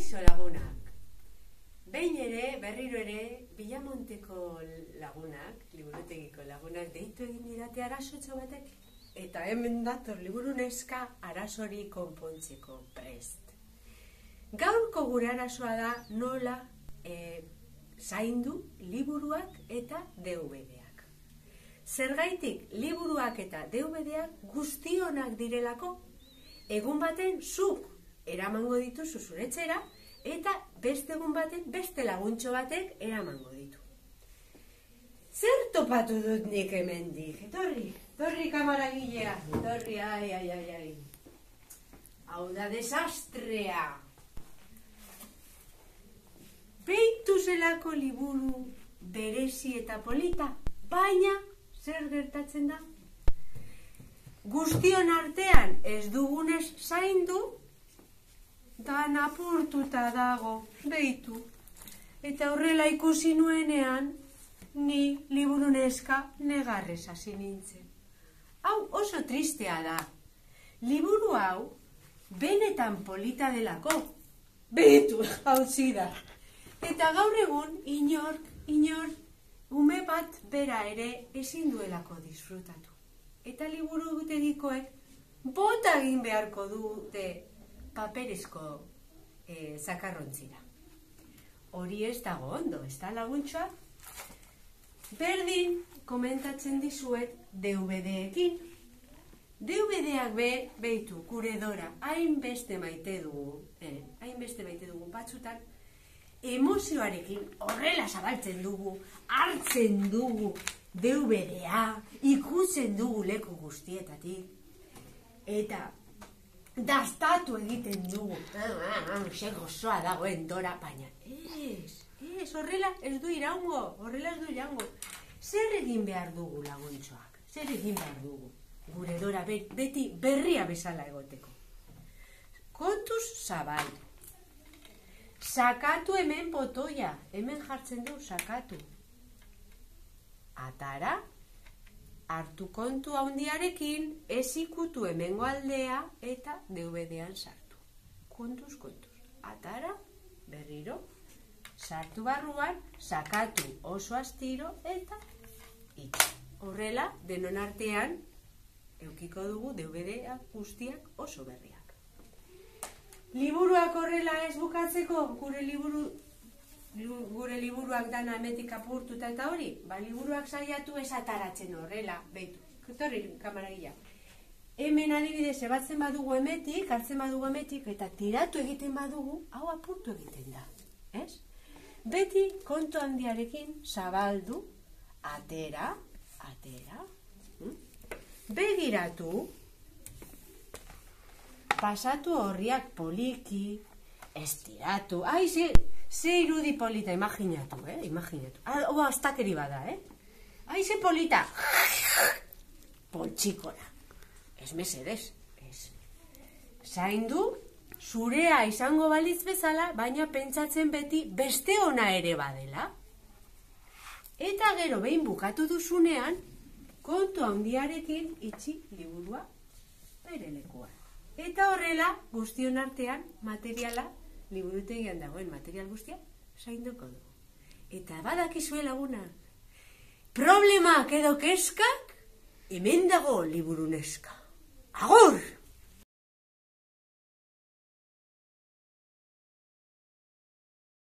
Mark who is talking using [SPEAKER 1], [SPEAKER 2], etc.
[SPEAKER 1] Kaixo lagunak, behin ere, berriro ere, Bilamonteko lagunak, liburutegiko lagunak, deitu egin didate arasotxo batek, eta hemen dator liburu neska arasori konpontzeko prest. Gaurko gure arazoa da nola zaindu liburuak eta DVD-ak. Zergaitik liburuak eta DVD-ak guztionak direlako, egun baten zuk eramango dituzu zure etxera, eta beste egun baten beste laguntxo batek eramango ditu. Zer topatu dut nik hemendik? Etorri kamaragilea, etorri, ai. Hau da desastrea. Beitu zelako liburu berezi eta polita, baina zer gertatzen da? Guztion artean ez dugunez zaindu, da napurtuta dago, beitu. Eta horrela ikusi nuenean, ni liburu neska negarrez hasi nintzen. Hau oso tristea da. Liburu hau, benetan polita delako. Beitu, hau da. Eta gaur egun, inor, ume bat bera ere ezin duelako disfrutatu. Eta liburu gutegikoek bota egin beharko dute paperezko zakarrontzira. Hori ez dago ondo, ez da laguntxoa? Berdin komentatzen dizuet DVD-ekin. DVD-ak beitu, gure Dora, hainbeste maite dugu, batzutan, emozioarekin horrela zabaltzen dugu, hartzen dugu DVD-a, ikutzen dugu leku guztietatik, eta dastatu egiten dugu. Ze gozoa dagoen Dora, baina ez, horrela ez du iraungo. Zer egin behar dugu laguntxoak? Zer egin behar dugu? Gure Dora beti berria bezala egoteko. Kontuz zabal. Sakatu hemen botoia. Hemen jartzen du sakatu. Atara. Hartu kontu handiarekin, ez ikutu hemengo aldea eta DVD-an sartu. Kontuz. Atara, berriro, sartu barruan, sakatu oso astiro eta itxi. Horrela, denon artean, eukiko dugu DVD-ak guztiak oso berriak. Liburuak horrela ez bukatzeko, gure liburuak dana emetik apurtuta eta hori, liburuak saiatu ez ataratzen horrela, beitu, etorri kamaragila. Hemen adibidez, ebatzen badugu emetik, hartzen badugu emetik, eta tiratu egiten badugu, hau apurtu egiten da, ez? Beti kontu handiarekin zabaldu, atera, begiratu, pasatu horriak poliki, estiratu, ze irudi polita, imaginatu. Hau astakeri bada, ze polita. Poltsikora. Ez mesedez. Zaindu, zurea izango balitz bezala, baina pentsatzen beti beste ona ere badela. Eta gero behin bukatu duzunean, kontu handiarekin itxi liburua bere lekuan. Eta horrela, guztion artean, materiala, liburutegian dagoen material guztia, zainduko dugu. Eta badakizue laguna, problemak edo keskak, hemen dago liburu neska. Agur!